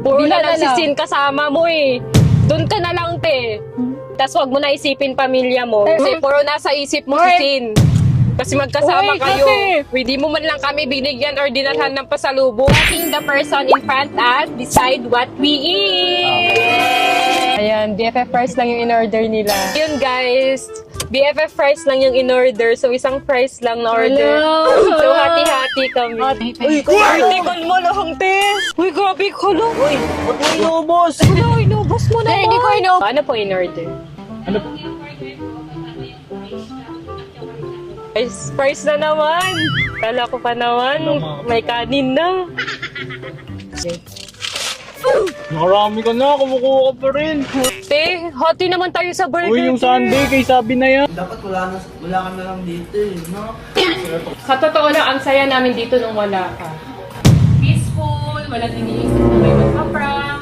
Puro Bila na lang na si lang. Sin kasama mo eh. Doon ka na lang, te. Tapos wag mo na isipin pamilya mo. Kasi puro nasa isip mo si Sin. Kasi magkasama Uy, kayo. kasi- Hindi mo man lang kami binigyan or dinalhan ng pasalubong. Letting the person in front us decide what we eat. Ayan, BFF fries lang yung in-order nila. Yun guys, BFF fries lang yung in-order. So isang fries lang na order. Hello. So hati-hati kami. Uy, critical mo lang, te. Uy, grabe ka lang. Uy, Ba't mo inubos? wala, inubos mo naman. Hindi ko inubos. Ano po in-order? Ano? Fries na naman. Kala ko pa naman, may kanin na. Nakarami ka na, kumukuha ka pa rin. Te, hati naman tayo sa burger. Uy, yung te. Sunday, kay sabi na yan. Dapat wala ka na lang dito eh, no? Sa totoo lang, ang saya namin dito nung wala ka. Peaceful, walang iniisip na may magpa-prank.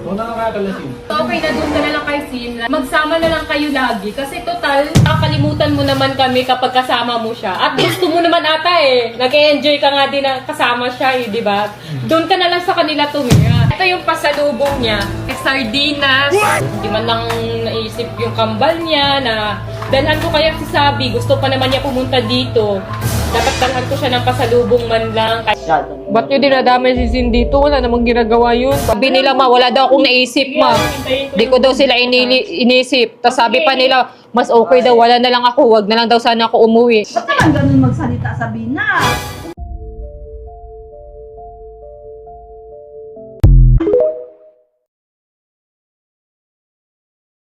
Una ka kakalasin. Okay na doon ka na lang kay Sin. Magsama na lang kayo lagi. Kasi total, kakalimutan mo naman kami kapag kasama mo siya. At gusto mo naman ata eh. Nag-enjoy ka nga din na kasama siya eh, di ba? Doon ka na lang sa kanila tumira. Ito yung pasalubong niya. Sardinas. Hindi man lang naisip yung kambal niya na dalhan ko kaya si Sabi. Gusto pa naman niya pumunta dito. Dapat dalhan ko siya ng pasalubong man lang. Ba't nyo dinadamay si Sin dito? Wala namang ginagawa yun. Sabi nila ma, wala daw akong naisip ma. Di ko daw sila inisip. Tapos sabi pa nila, mas okay daw, wala na lang ako. Wag na lang daw sana ako umuwi. Ba't naman ganun magsalita, Sabina?